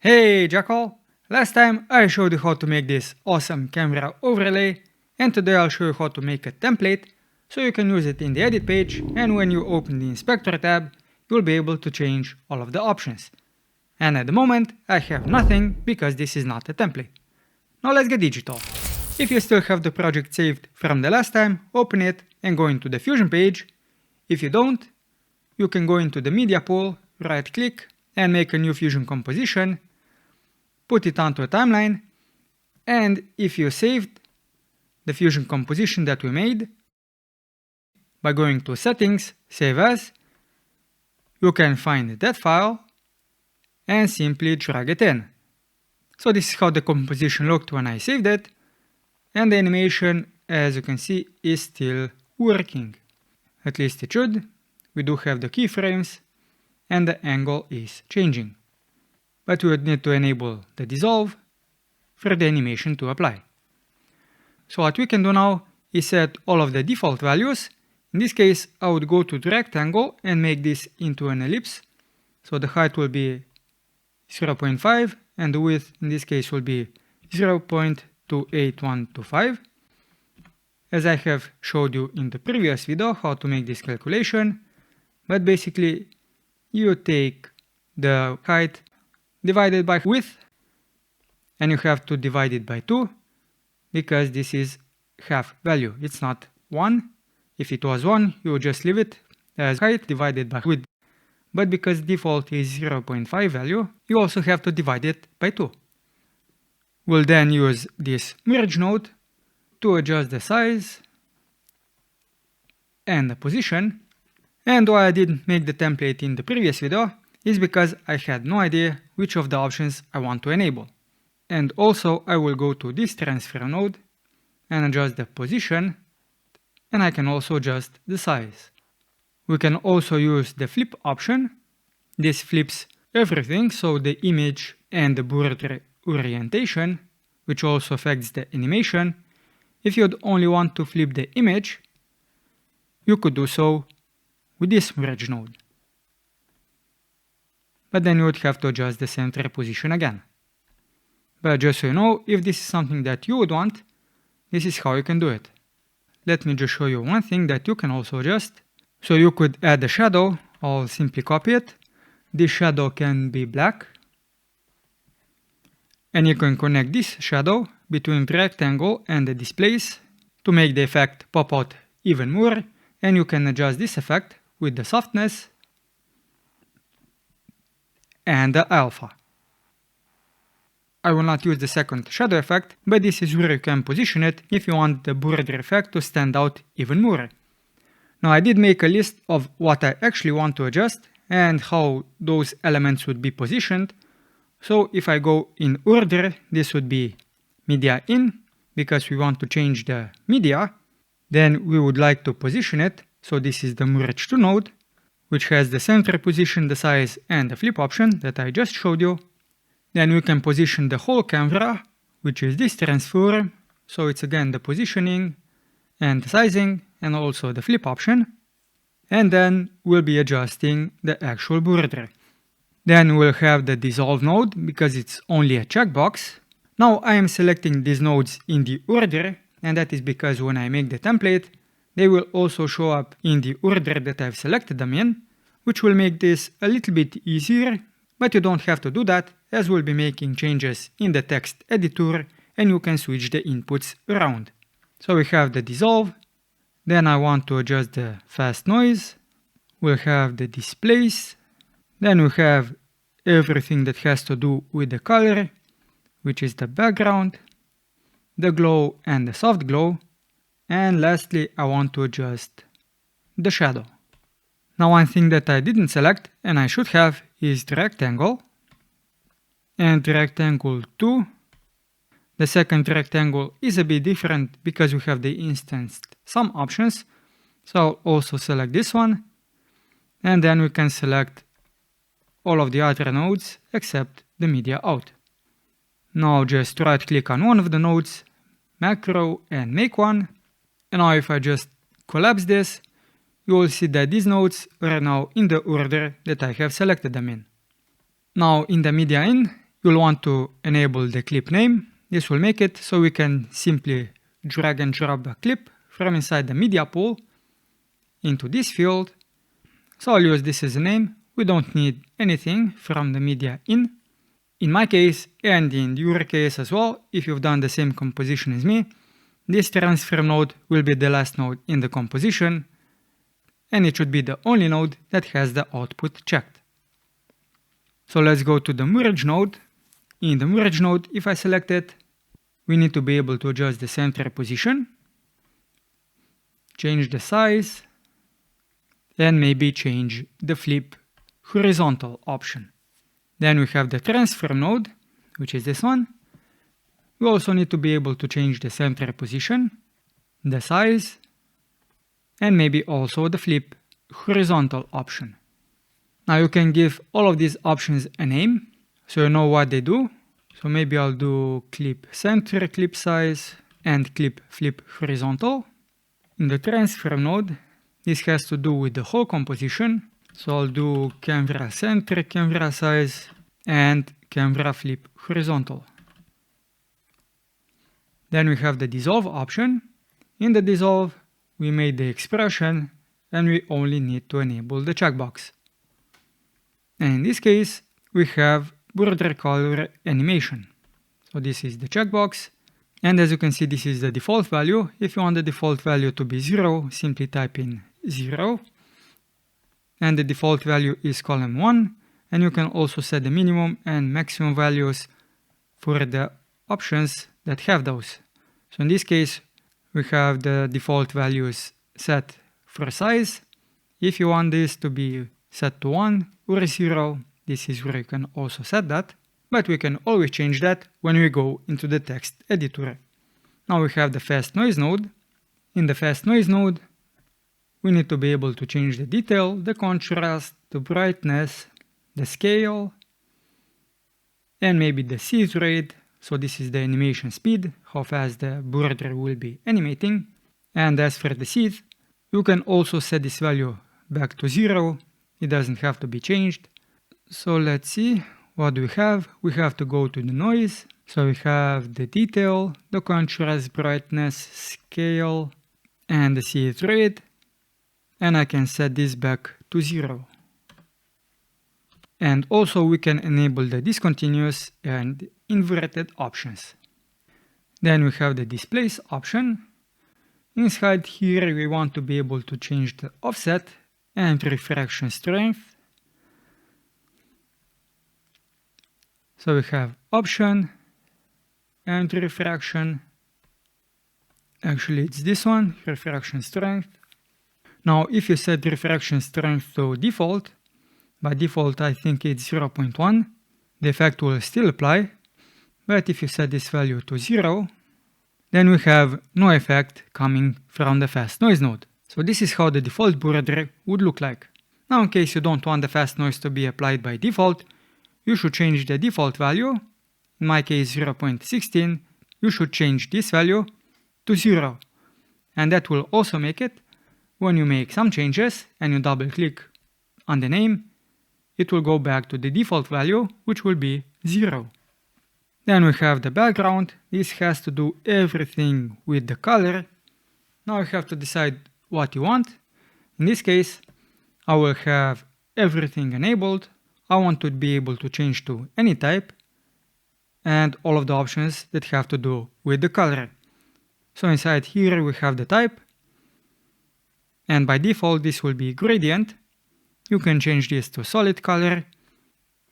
Hey Jackal! Last time I showed you how to make this awesome camera overlay, and today I'll show you how to make a template so you can use it in the edit page, and when you open the inspector tab you'll be able to change all of the options. And at the moment I have nothing because this is not a template. Now let's get digital. If you still have the project saved from the last time, open it and go into the Fusion page. If you don't, you can go into the media pool, right click and make a new Fusion composition, put it onto a timeline, and if you saved the Fusion composition that we made, by going to settings, save as, you can find that file and simply drag it in. So this is how the composition looked when I saved it, and the animation, as you can see, is still working. At least it should. We do have the keyframes and the angle is changing. But we would need to enable the dissolve for the animation to apply. So what we can do now is set all of the default values. In this case, I would go to the rectangle and make this into an ellipse. So the height will be 0.5 and the width in this case will be 0.28125. As I have showed you in the previous video how to make this calculation, but basically you take the height divided by width and you have to divide it by 2 because this is half value, it's not 1. If it was 1, you would just leave it as height divided by width. But because default is 0.5 value, you also have to divide it by 2. We'll then use this merge node to adjust the size and the position. And why I didn't make the template in the previous video is because I had no idea which of the options I want to enable. And also I will go to this transfer node and adjust the position, and I can also adjust the size. We can also use the flip option. This flips everything, so the image and the border orientation, which also affects the animation. If you'd only want to flip the image, you could do so with this merge node. But then you would have to adjust the center position again. But just so you know, if this is something that you would want, this is how you can do it. Let me just show you one thing that you can also adjust. So you could add a shadow. I'll simply copy it. This shadow can be black. And you can connect this shadow between the rectangle and the displays to make the effect pop out even more. And you can adjust this effect with the softness and the alpha. I will not use the second shadow effect, but this is where you can position it if you want the border effect to stand out even more. Now I did make a list of what I actually want to adjust and how those elements would be positioned. So if I go in order, this would be media in, because we want to change the media. Then we would like to position it. So this is the merge to node, which has the center position, the size, and the flip option that I just showed you. Then we can position the whole camera, which is this transform. So it's again the positioning and the sizing and also the flip option. And then we'll be adjusting the actual border. Then we'll have the dissolve node because it's only a checkbox. Now I am selecting these nodes in the order, and that is because when I make the template, they will also show up in the order that I've selected them in, which will make this a little bit easier, but you don't have to do that as we'll be making changes in the text editor and you can switch the inputs around. So we have the dissolve, then I want to adjust the fast noise, we'll have the displace, then we have everything that has to do with the color, which is the background, the glow and the soft glow, and lastly I want to adjust the shadow. Now one thing that I didn't select and I should have is the rectangle and the rectangle 2. The second rectangle is a bit different because we have the instanced sum options. So I'll also select this one, and then we can select all of the other nodes except the media out. Now just right click on one of the nodes, macro, and make one. And now if I just collapse this, you will see that these nodes are now in the order that I have selected them in. Now in the media in, you'll want to enable the clip name. This will make it so we can simply drag and drop a clip from inside the media pool into this field. So I'll use this as a name. We don't need anything from the media in. In my case, and in your case as well, if you've done the same composition as me, this transfer node will be the last node in the composition, and it should be the only node that has the output checked. So let's go to the merge node. In the merge node, if I select it, we need to be able to adjust the center position, change the size, and maybe change the flip horizontal option. Then we have the transfer node, which is this one. We also need to be able to change the center position, the size, and maybe also the flip horizontal option. Now you can give all of these options a name, so you know what they do. So maybe I'll do clip center, clip size, and clip flip horizontal. In the transfer node, this has to do with the whole composition. So I'll do camera center, camera size, and camera flip horizontal. Then we have the dissolve option. In the dissolve, we made the expression and we only need to enable the checkbox. And in this case, we have border color animation. So this is the checkbox. And as you can see, this is the default value. If you want the default value to be 0, simply type in 0. And the default value is column 1. And you can also set the minimum and maximum values for the options that have those. So in this case, we have the default values set for size. If you want this to be set to 1 or 0, this is where you can also set that. But we can always change that when we go into the text editor. Now we have the fast noise node. In the fast noise node, we need to be able to change the detail, the contrast, the brightness, the scale, and maybe the seed rate. So this is the animation speed, how fast the border will be animating. And as for the seed, you can also set this value back to 0. It doesn't have to be changed. So let's see, what do we have? We have to go to the noise. So we have the detail, the contrast, brightness, scale, and the seed rate. And I can set this back to 0. And also we can enable the discontinuous and inverted options. Then we have the displace option. Inside here we want to be able to change the offset and refraction strength. So we have option and refraction. Actually it's this one, refraction strength. Now if you set refraction strength to default, by default I think it's 0.1, the effect will still apply. But if you set this value to 0, then we have no effect coming from the fast noise node. So this is how the default border would look like. Now in case you don't want the fast noise to be applied by default, you should change the default value. In my case 0.16, you should change this value to 0. And that will also make it, when you make some changes and you double click on the name, it will go back to the default value, which will be 0. Then we have the background. This has to do everything with the color. Now you have to decide what you want. In this case, I will have everything enabled. I want to be able to change to any type and all of the options that have to do with the color. So inside here we have the type, and by default this will be gradient. You can change this to solid color.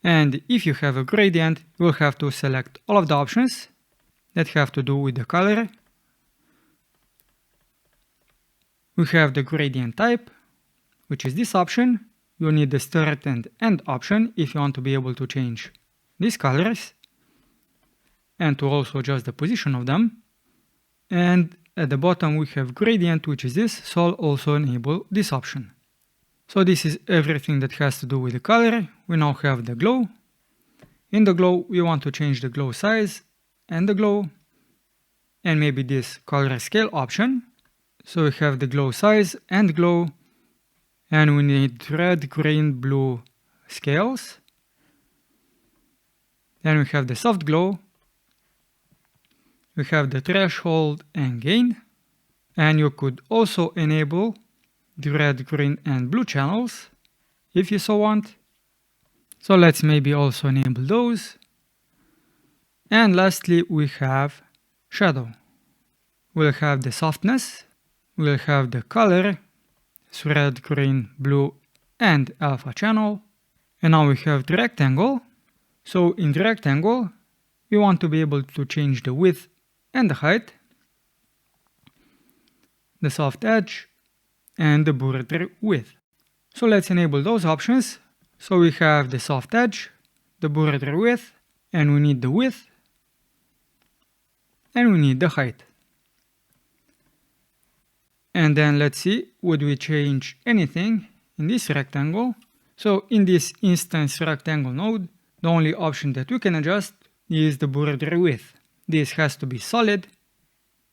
And if you have a gradient, you will have to select all of the options that have to do with the color. We have the gradient type, which is this option. You need the start and end option if you want to be able to change these colors and to also adjust the position of them. And at the bottom we have gradient, which is this, so I'll also enable this option. So this is everything that has to do with the color. We now have the glow. In the glow, we want to change the glow size and the glow, and maybe this color scale option. So we have the glow size and glow, and we need red, green, blue scales. Then we have the soft glow. We have the threshold and gain. And you could also enable the red, green and blue channels if you so want. So let's maybe also enable those. And lastly, we have shadow. We'll have the softness. We'll have the color. So red, green, blue and alpha channel. And now we have the rectangle. So in the rectangle, we want to be able to change the width and the height, the soft edge, and the border width. So let's enable those options. So we have the soft edge, the border width, and we need the width, and we need the height. And then let's see, would we change anything in this rectangle? So in this instance rectangle node, the only option that we can adjust is the border width. This has to be solid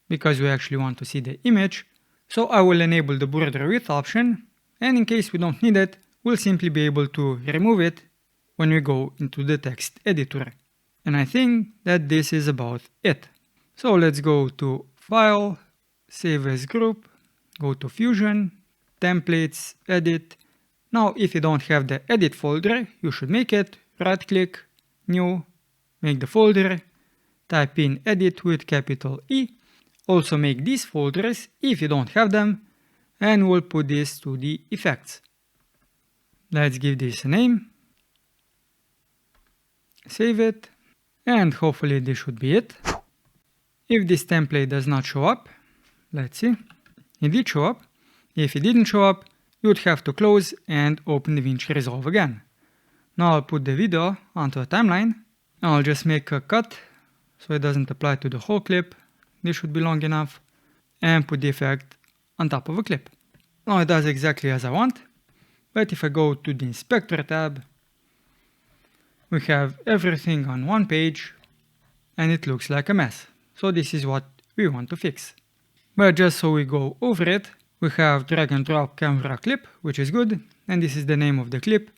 because we actually want to see the image. So I will enable the border width option, and in case we don't need it, we'll simply be able to remove it when we go into the text editor. And I think that this is about it. So let's go to File, Save as Group, go to Fusion, Templates, Edit. Now if you don't have the Edit folder, you should make it. Right click, New, make the folder, type in Edit with capital E. Also make these folders if you don't have them, and we'll put this to the effects. Let's give this a name, save it, and hopefully this should be it. If this template does not show up, let's see, it did show up. If it didn't show up, you would have to close and open DaVinci Resolve again. Now I'll put the video onto a timeline. I'll just make a cut so it doesn't apply to the whole clip. This should be long enough, and put the effect on top of a clip. Now it does exactly as I want, but if I go to the Inspector tab, we have everything on one page and it looks like a mess. So this is what we want to fix. But just so we go over it, we have drag and drop camera clip, which is good, and this is the name of the clip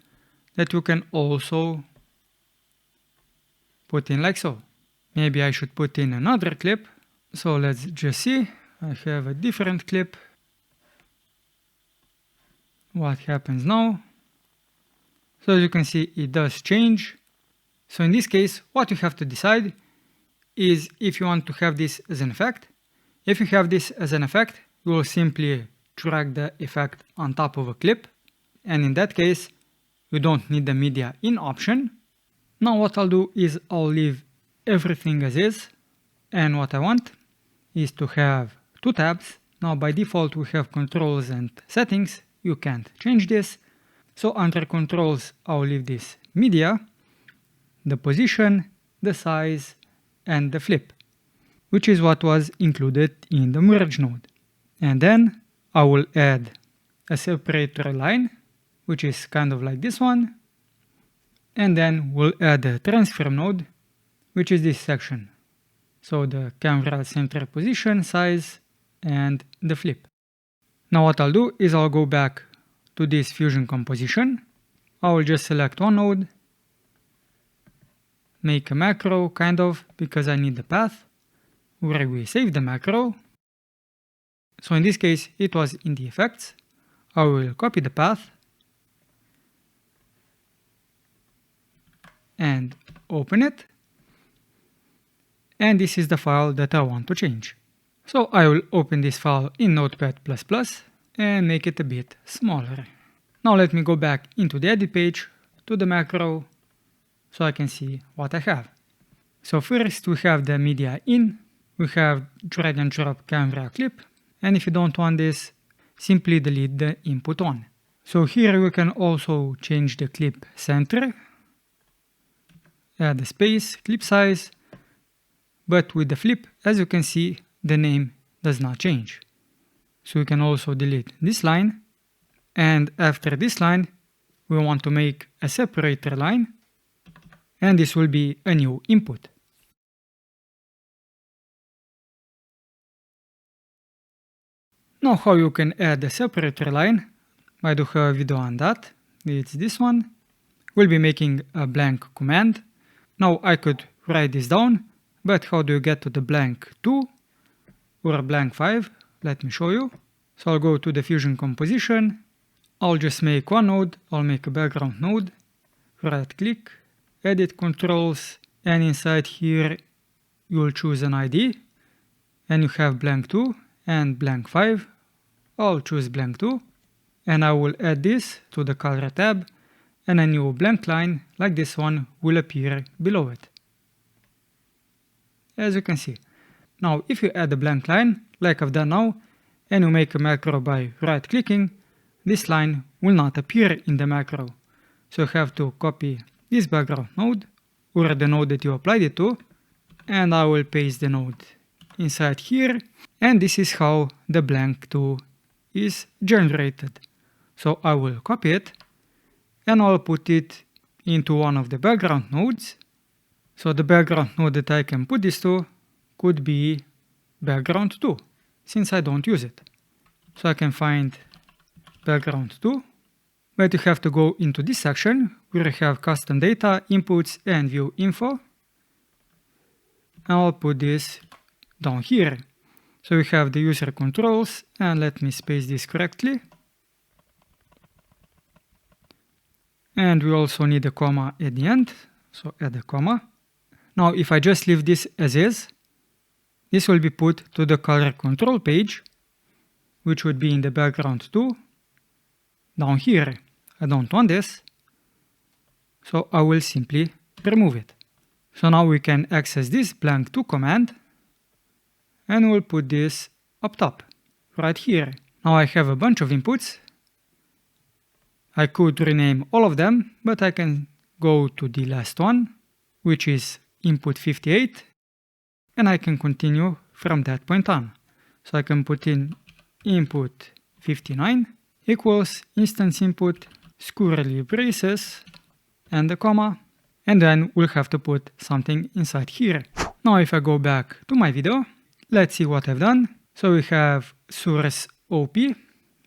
that you can also put in like so. Maybe I should put in another clip. So let's just see, I have a different clip. What happens now? So as you can see, it does change. So in this case, what you have to decide is if you want to have this as an effect. If you have this as an effect, you will simply drag the effect on top of a clip. And in that case, you don't need the media in option. Now what I'll do is I'll leave everything as is. And what I want is to have two tabs. Now by default we have controls and settings. You can't change this. So under controls I'll leave this media, the position, the size and the flip, which is what was included in the merge node. And then I will add a separator line, which is kind of like this one. And then we'll add a transform node, which is this section. So the camera center position, size, and the flip. Now what I'll do is I'll go back to this fusion composition. I will just select one node, make a macro kind of, because I need the path, where we save the macro. So in this case it was in the effects. I will copy the path and open it. And this is the file that I want to change. So I will open this file in Notepad++ and make it a bit smaller. Now let me go back into the edit page to the macro so I can see what I have. So first we have the media in, we have drag and drop camera clip, and if you don't want this, simply delete the input on. So here we can also change the clip center, add a space, clip size, but with the flip, as you can see, the name does not change. So we can also delete this line, and after this line, we want to make a separator line, and this will be a new input. Now how you can add a separator line, I do have a video on that, it's this one. We'll be making a blank command, Now I could write this down, but how do you get to the blank 2 or blank 5? Let me show you. So I'll go to the Fusion composition. I'll just make one node. I'll make a background node. Right click, edit controls, and inside here you'll choose an ID. And you have blank 2 and blank 5. I'll choose blank 2. And I will add this to the color tab. And a new blank line like this one will appear below it. As you can see. Now if you add a blank line like I've done now and you make a macro by right clicking, this line will not appear in the macro. So you have to copy this background node or the node that you applied it to, and I will paste the node inside here, and this is how the blank 2 is generated. So I will copy it and I'll put it into one of the background nodes. So the background node that I can put this to could be background 2, since I don't use it. So I can find background 2, but you have to go into this section where you have custom data, inputs, and view info. And I'll put this down here. So we have the user controls, and let me space this correctly. And we also need a comma at the end, so add a comma. Now if I just leave this as is, this will be put to the color control page, which would be in the background 2, down here. I don't want this, so I will simply remove it. So now we can access this blank 2 command, and we'll put this up top, right here. Now I have a bunch of inputs. I could rename all of them, but I can go to the last one, which is input 58, and I can continue from that point on. So I can put in input 59 equals instance input squarely braces and a comma, and then we'll have to put something inside here. Now if I go back to my video, let's see what I've done. So we have SourceOp,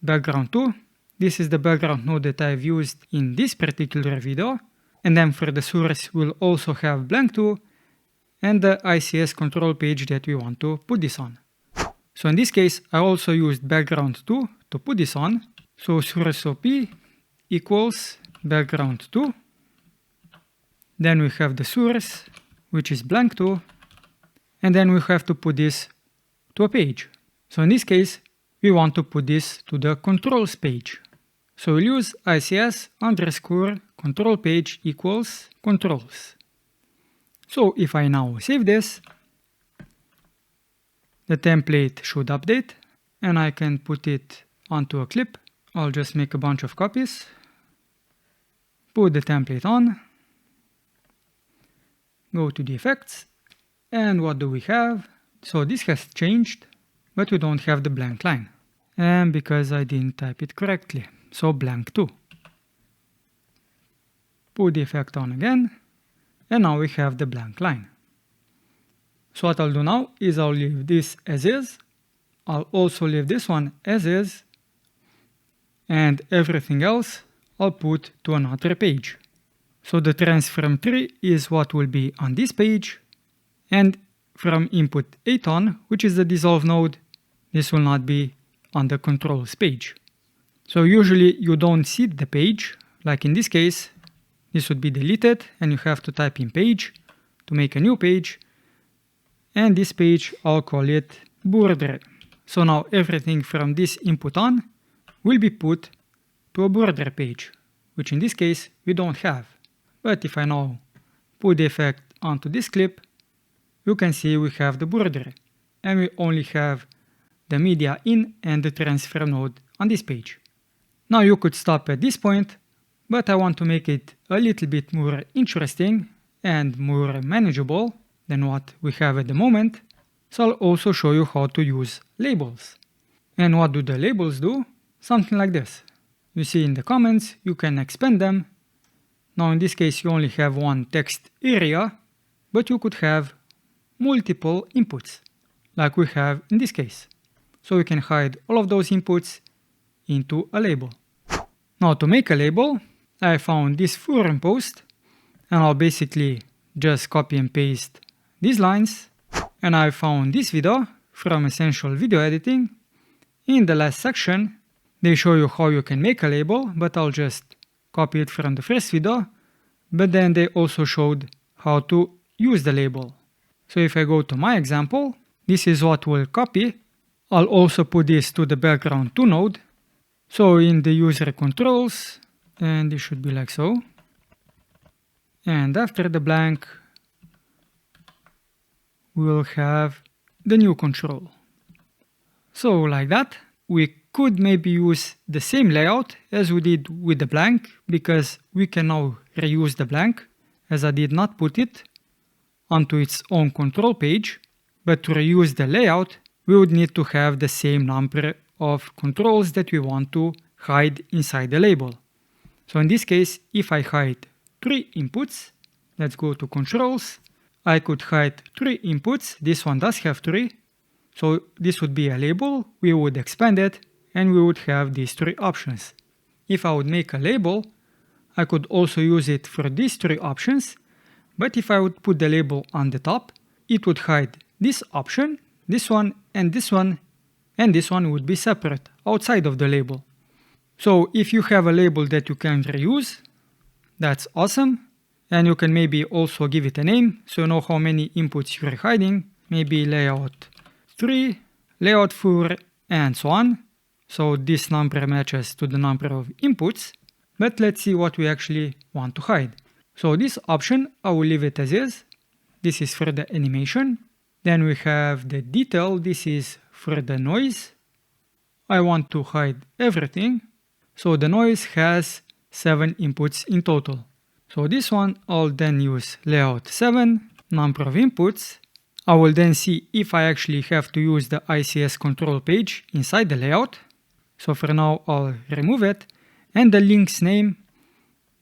background 2. This is the background node that I've used in this particular video. And then for the source, we'll also have blank 2 and the ICS control page that we want to put this on. So in this case, I also used background 2 to put this on. So SourceOp equals background 2. Then we have the source, which is blank 2. And then we have to put this to a page. So in this case, we want to put this to the controls page. So we'll use ICS underscore control page equals controls. So if I now save this, the template should update and I can put it onto a clip. I'll just make a bunch of copies, put the template on, go to the effects, and what do we have? So this has changed, but we don't have the blank line. And because I didn't type it correctly. So blank 2. Put the effect on again, and now we have the blank line. So what I'll do now is I'll leave this as is. I'll also leave this one as is, and everything else I'll put to another page. So the transform tree is what will be on this page, and from input 8 on, which is the dissolve node, this will not be on the controls page. So usually you don't seed the page, like in this case, this would be deleted and you have to type in page to make a new page. And this page, I'll call it border. So now everything from this input on will be put to a border page, which in this case we don't have. But if I now put the effect onto this clip, you can see we have the border and we only have the media in and the transfer node on this page. Now you could stop at this point, but I want to make it a little bit more interesting and more manageable than what we have at the moment. So I'll also show you how to use labels. And what do the labels do? Something like this. You see in the comments, you can expand them. Now in this case you only have one text area, but you could have multiple inputs, like we have in this case. So we can hide all of those inputs into a label. Now to make a label, I found this forum post and I'll basically just copy and paste these lines. And I found this video from Essential Video Editing. In the last section, they show you how you can make a label, but I'll just copy it from the first video. But then they also showed how to use the label. So if I go to my example, this is what we'll copy. I'll also put this to the background 2 node. So in the user controls, and it should be like so. And after the blank, we'll have the new control. So like that, we could maybe use the same layout as we did with the blank, because we can now reuse the blank, as I did not put it onto its own control page. But to reuse the layout, we would need to have the same number of controls that we want to hide inside the label. So in this case, if I hide 3 inputs, let's go to controls. I could hide 3 inputs. This one does have 3. So this would be a label. We would expand it and we would have these 3 options. If I would make a label, I could also use it for these 3 options. But if I would put the label on the top, it would hide this option, this one, and this one would be separate outside of the label. So if you have a label that you can reuse, that's awesome. And you can maybe also give it a name, so you know how many inputs you're hiding. Maybe layout 3, layout 4, and so on. So this number matches to the number of inputs. But let's see what we actually want to hide. So this option, I will leave it as is. This is for the animation. Then we have the detail. This is for the noise. I want to hide everything. So the noise has 7 inputs in total. So this one, I'll then use layout 7, number of inputs. I will then see if I actually have to use the ICS control page inside the layout. So for now, I'll remove it. And the link's name,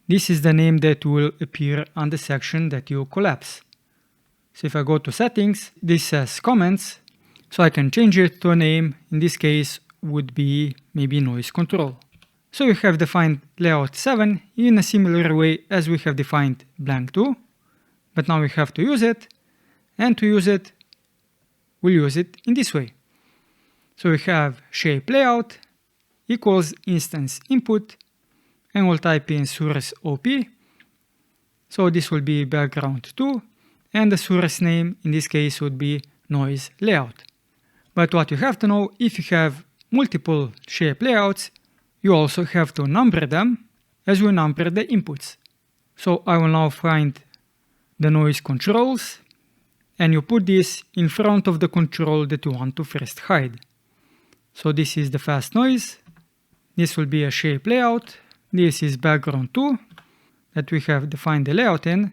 this is the name that will appear on the section that you collapse. So if I go to settings, this says comments. So I can change it to a name. In this case, would be maybe noise control. So we have defined layout 7 in a similar way as we have defined blank 2. But now we have to use it. And to use it, we'll use it in this way. So we have ShapeLayout equals InstanceInput. And we'll type in SourceOp. So this will be background 2. And the source name in this case would be noise layout. But what you have to know, if you have multiple shape layouts, you also have to number them as we number the inputs. So I will now find the noise controls, and you put this in front of the control that you want to first hide. So this is the fast noise. This will be a shape layout. This is background 2 that we have defined the layout in.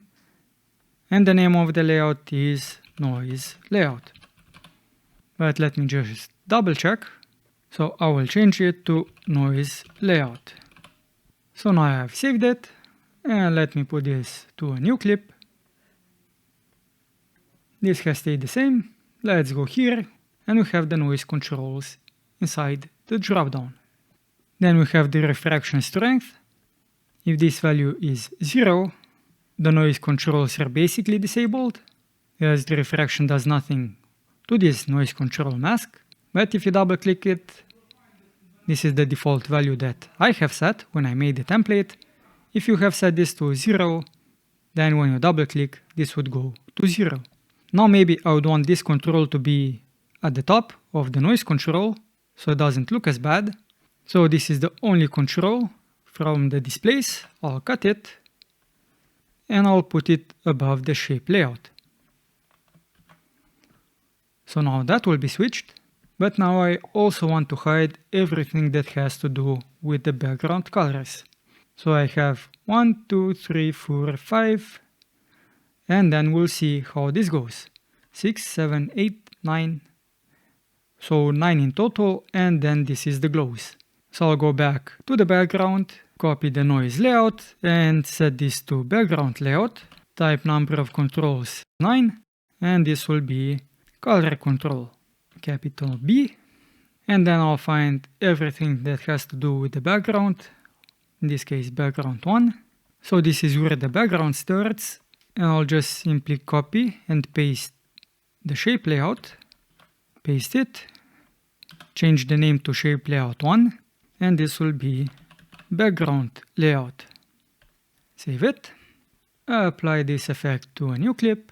And the name of the layout is noise layout. But let me just double check. So I will change it to noise layout. So now I have saved it. And let me put this to a new clip. This has stayed the same. Let's go here. And we have the noise controls inside the dropdown. Then we have the refraction strength. If this value is 0, the noise controls are basically disabled, as the refraction does nothing to this noise control mask. But if you double click it, this is the default value that I have set when I made the template. If you have set this to 0, then when you double click, this would go to 0. Now maybe I would want this control to be at the top of the noise control, so it doesn't look as bad. So this is the only control from the displays. I'll cut it and I'll put it above the shape layout. So now that will be switched. But now I also want to hide everything that has to do with the background colors. So I have 1, 2, 3, 4, 5. And then we'll see how this goes. 6, 7, 8, 9. So 9 in total, and then this is the glows. So I'll go back to the background, copy the noise layout, and set this to background layout. Type number of controls 9, and this will be color control, capital B. And then I'll find everything that has to do with the background, in this case background 1. So this is where the background starts. And I'll just simply copy and paste the shape layout, paste it, change the name to shape layout 1, and this will be background layout. Save it, apply this effect to a new clip.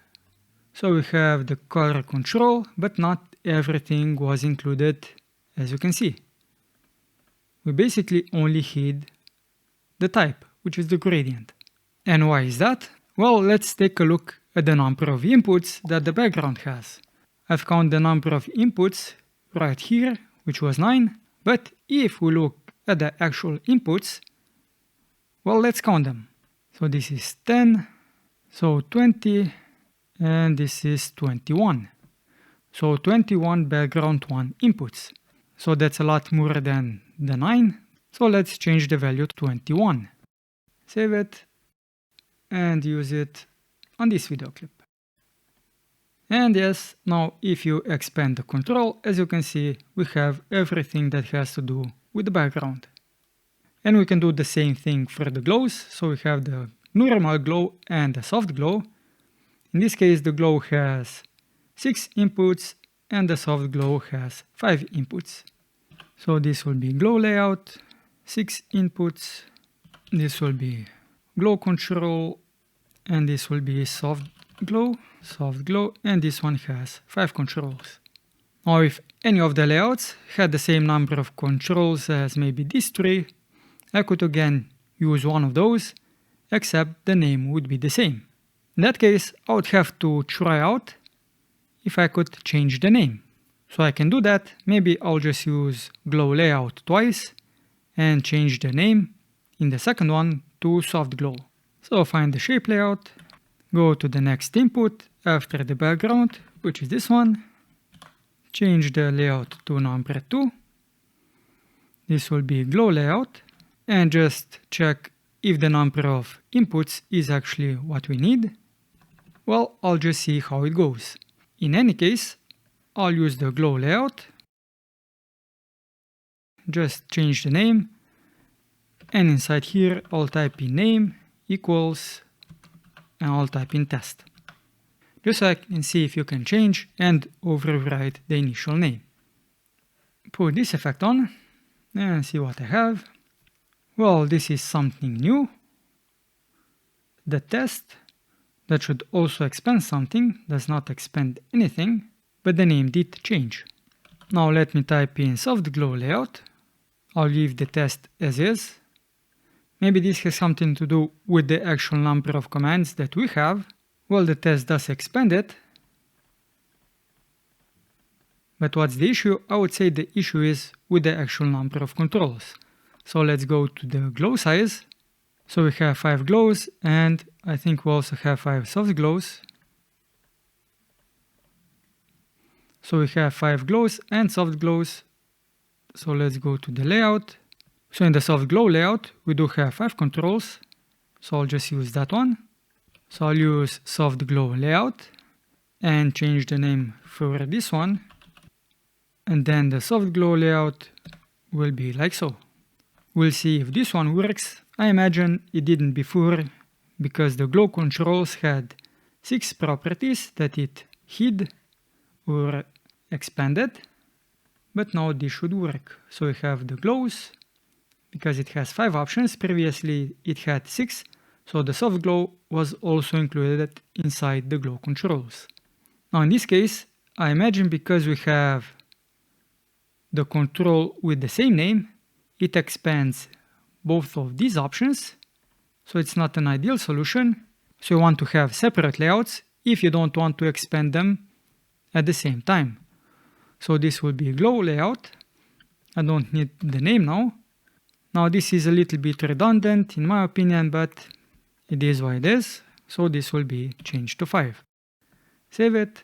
So we have the color control, but not everything was included, as you can see. We basically only hid the type, which is the gradient. And why is that? Well, let's take a look at the number of inputs that the background has. I've counted the number of inputs right here, which was 9, but if we look at the actual inputs, well, let's count them. So this is 10, so 20, and this is 21. So 21 background 1 inputs. So that's a lot more than the 9. So let's change the value to 21. Save it and use it on this video clip. And yes, now if you expand the control, as you can see, we have everything that has to do with the background. And we can do the same thing for the glows. So we have the normal glow and the soft glow. In this case, the glow has 6 inputs and the soft glow has 5 inputs. So this will be glow layout, 6 inputs. This will be glow control, and this will be soft glow, and this one has 5 controls. Now if any of the layouts had the same number of controls as maybe these 3, I could again use one of those, except the name would be the same. In that case, I would have to try out if I could change the name. So I can do that. Maybe I'll just use glow layout twice and change the name in the second one to soft glow. So find the shape layout, go to the next input after the background, which is this one. Change the layout to number 2. This will be glow layout, and just check if the number of inputs is actually what we need. Well, I'll just see how it goes. In any case, I'll use the glow layout. Just change the name, and inside here I'll type in name equals, and I'll type in test. Just so I can see if you can change and overwrite the initial name. Put this effect on and see what I have. Well, this is something new. The test that should also expand something does not expand anything, but the name did change. Now let me type in soft glow layout. I'll leave the test as is. Maybe this has something to do with the actual number of commands that we have. Well, the test does expand it. But what's the issue? I would say the issue is with the actual number of controls. So let's go to the glow size. So we have 5 glows, and I think we also have 5 soft glows. So we have 5 glows and soft glows. So let's go to the layout. So in the soft glow layout, we do have 5 controls. So I'll just use that one. So I'll use soft glow layout and change the name for this one. And then the soft glow layout will be like so. We'll see if this one works. I imagine it didn't before because the glow controls had 6 properties that it hid or expanded. But now this should work. So we have the glows because it has 5 options. Previously it had 6. So the soft glow was also included inside the glow controls. Now in this case, I imagine because we have the control with the same name, it expands both of these options. So it's not an ideal solution. So you want to have separate layouts if you don't want to expand them at the same time. So this will be a glow layout. I don't need the name now. Now this is a little bit redundant in my opinion, but it is what it is. So this will be changed to 5. Save it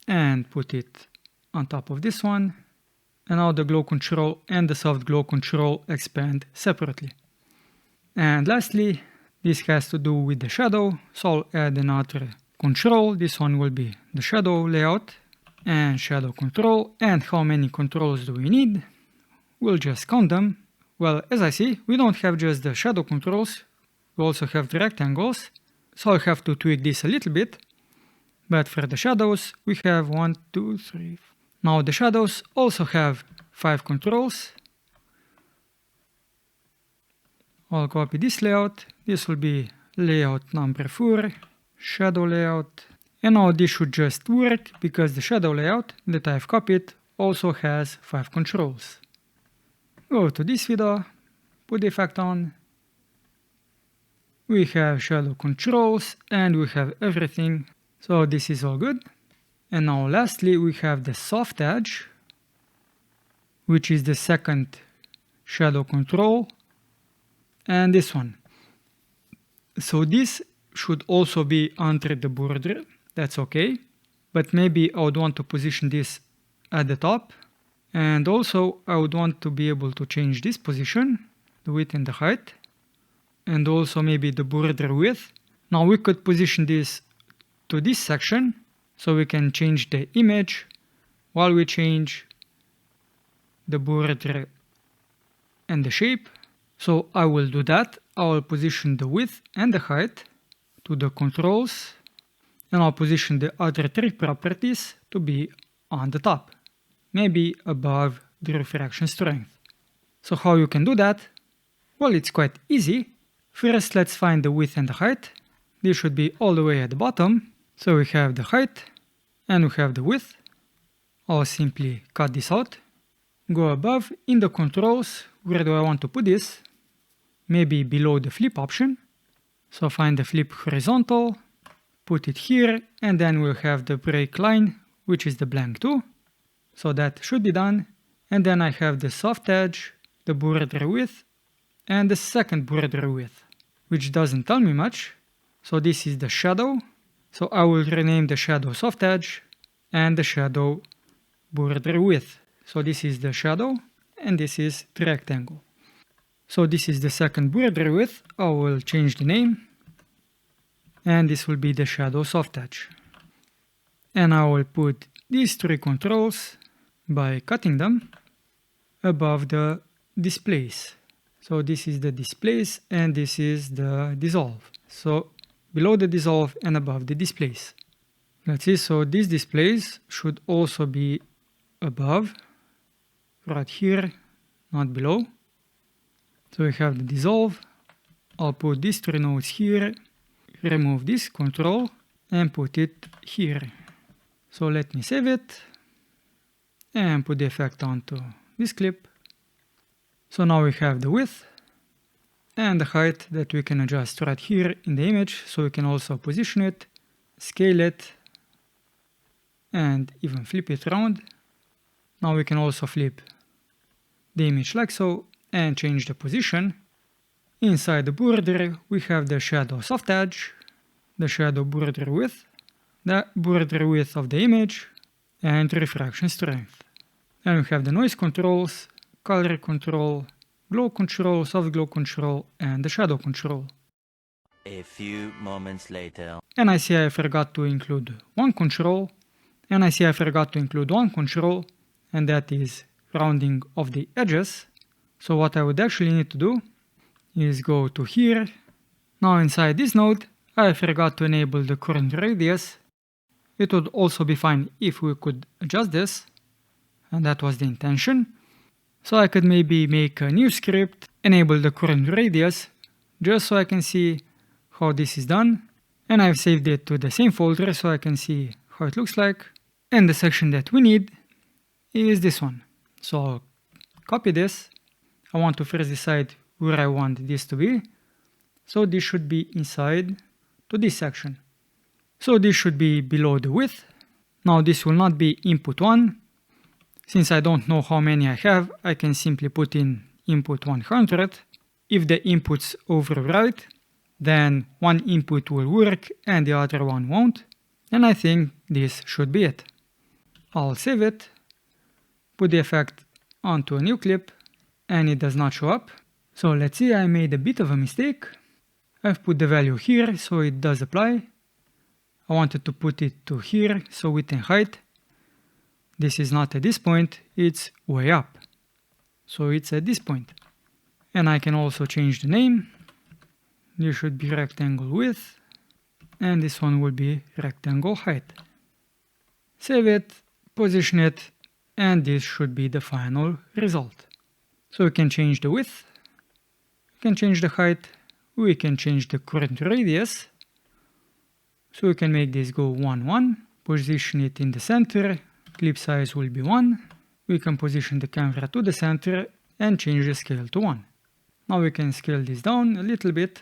and put it on top of this one. And now the glow control and the soft glow control expand separately. And lastly, this has to do with the shadow. So I'll add another control. This one will be the shadow layout and shadow control. And how many controls do we need? We'll just count them. Well, as I see, we don't have just the shadow controls. We also have the rectangles. so I have to tweak this a little bit. But for the shadows, we have 1, 2, 3. Now the shadows also have 5 controls. I'll copy this layout. This will be layout number 4, shadow layout. And now this should just work because the shadow layout that I've copied also has 5 controls. Go to this window, put the effect on. We have shadow controls and we have everything. So this is all good. And now lastly, we have the soft edge, which is the second shadow control, and this one. So this should also be under the border. That's okay. But maybe I would want to position this at the top. And also I would want to be able to change this position, the width and the height. And also maybe the border width. Now we could position this to this section, so we can change the image while we change the border and the shape. So I will do that. I will position the width and the height to the controls, and I'll position the other 3 properties to be on the top, maybe above the refraction strength. So how you can do that? Well, it's quite easy. First, let's find the width and the height. This should be all the way at the bottom. So we have the height and we have the width. I'll simply cut this out. Go above in the controls. Where do I want to put this? Maybe below the flip option. So find the flip horizontal, put it here, and then we'll have the break line, which is the blank too. So that should be done. And then I have the soft edge, the border width, and the second border width, which doesn't tell me much. So this is the shadow. So I will rename the shadow soft edge and the shadow border width. So this is the shadow and this is the rectangle. So this is the second border width. I will change the name. And this will be the shadow soft edge. And I will put these 3 controls by cutting them above the displace. So this is the displace and this is the dissolve. So below the dissolve and above the displace. Let's see, so this displace should also be above, right here, not below. So we have the dissolve. I'll put these 3 nodes here, remove this control and put it here. So let me save it and put the effect onto this clip. So now we have the width and the height that we can adjust right here in the image. So we can also position it, scale it, and even flip it around. Now we can also flip the image like so and change the position. Inside the border, we have the shadow soft edge, the shadow border width, the border width of the image, and refraction strength. Then we have the noise controls, color control, glow control, soft glow control, and the shadow control. A few moments later. And I see I forgot to include one control. And that is rounding of the edges. So what I would actually need to do is go to here. Now inside this node, I forgot to enable the current radius. It would also be fine if we could adjust this. And that was the intention. So I could maybe make a new script, enable the current radius, just so I can see how this is done. And I've saved it to the same folder so I can see how it looks like. And the section that we need is this one. So I'll copy this. I want to first decide where I want this to be. So this should be inside to this section. So this should be below the width. Now this will not be input 1. Since I don't know how many I have, I can simply put in input 100. If the inputs overwrite, then one input will work and the other one won't. And I think this should be it. I'll save it, put the effect onto a new clip, and it does not show up. So let's see, I made a bit of a mistake. I've put the value here, so it does apply. I wanted to put it to here, so width and height. This is not at this point, it's way up. So it's at this point. And I can also change the name. This should be rectangle width. and this one will be rectangle height. Save it, position it, and this should be the final result. So we can change the width, we can change the height, we can change the current radius. So we can make this go 1, 1, position it in the center, clip size will be 1. We can position the camera to the center and change the scale to 1. Now we can scale this down a little bit.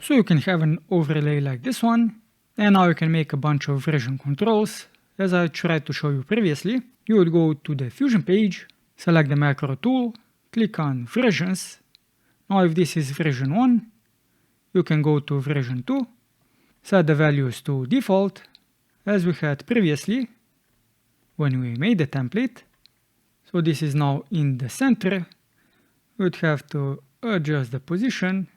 So you can have an overlay like this one. And now you can make a bunch of version controls. As I tried to show you previously, you would go to the Fusion page, select the macro tool, click on versions. Now if this is version 1, you can go to version 2, set the values to default, as we had previously when we made the template. So this is now in the center. We would have to adjust the position.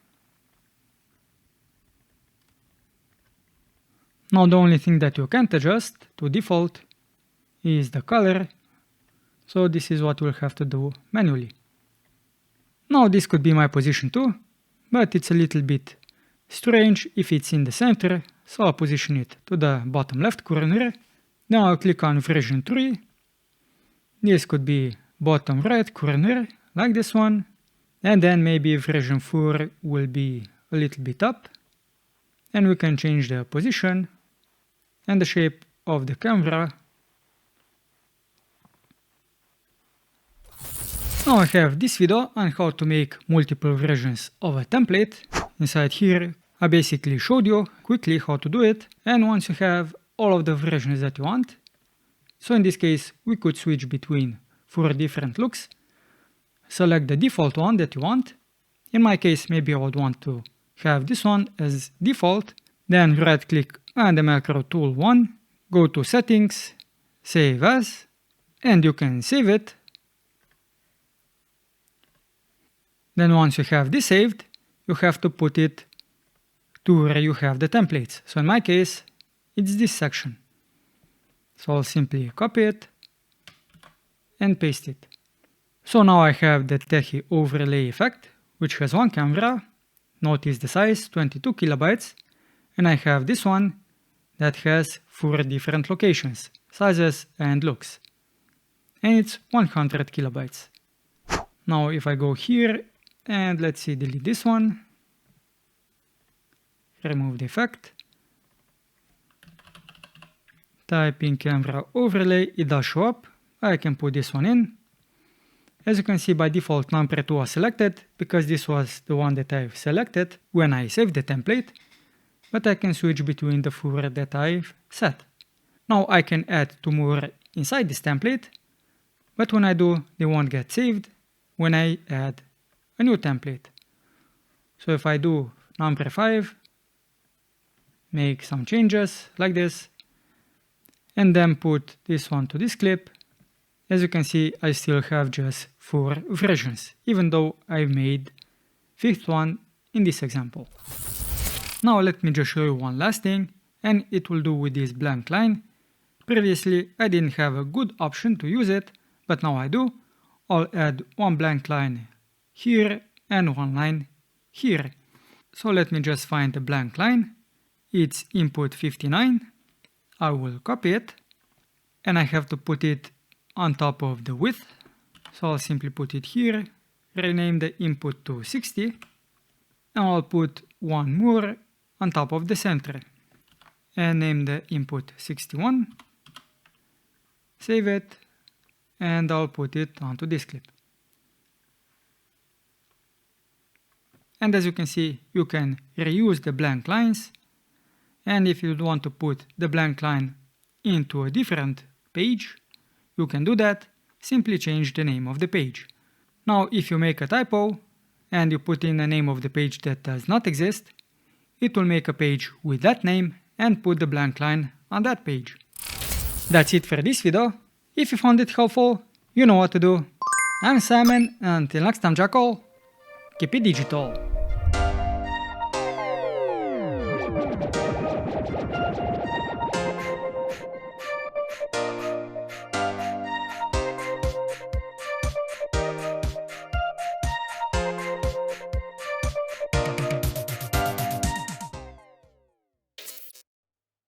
Now the only thing that you can't adjust to default is the color. So this is what we'll have to do manually. Now this could be my position too, but it's a little bit strange if it's in the center. So I'll position it to the bottom left corner. Then I'll click on version 3. This could be bottom right corner, like this one. And then maybe version 4 will be a little bit up. And we can change the position and the shape of the camera. Now I have this video on how to make multiple versions of a template. Inside here I basically showed you quickly how to do it, and once you have all of the versions that you want, so in this case we could switch between 4 different looks, select the default one that you want. In my case maybe I would want to have this one as default, then right click on the macro tool 1, go to settings, save as, and you can save it. Then once you have this saved, you have to put it to where you have the templates. So in my case, it's this section. So I'll simply copy it and paste it. So now I have the techie overlay effect, which has one camera. Notice the size, 22 kilobytes. And I have this one that has 4 different locations, sizes and looks. And it's 100 kilobytes. Now if I go here and let's see, delete this one, remove the effect, type in camera overlay, it does show up. I can put this one in. As you can see, by default number 2 was selected because this was the one that I've selected when I saved the template, but I can switch between the 4 that I've set. Now I can add 2 more inside this template, but when I do, they won't get saved when I add a new template. So if I do number 5, make some changes like this, and then put this one to this clip, as you can see, I still have just 4 versions, even though I made 5th one in this example. Now let me just show you one last thing, and it will do with this blank line. Previously I didn't have a good option to use it, but now I do. I'll add one blank line here and one line here. So let me just find the blank line. It's input 59. I will copy it, and I have to put it on top of the width. So I'll simply put it here, rename the input to 60, and I'll put one more on top of the center and name the input 61, save it, and I'll put it onto this clip. And as you can see, you can reuse the blank lines, and if you want to put the blank line into a different page, you can do that. Simply change the name of the page. Now if you make a typo and you put in a name of the page that does not exist, it will make a page with that name and put the blank line on that page. That's it for this video. If you found it helpful, you know what to do. I'm Simon, and until next time, Jackal, keep it digital.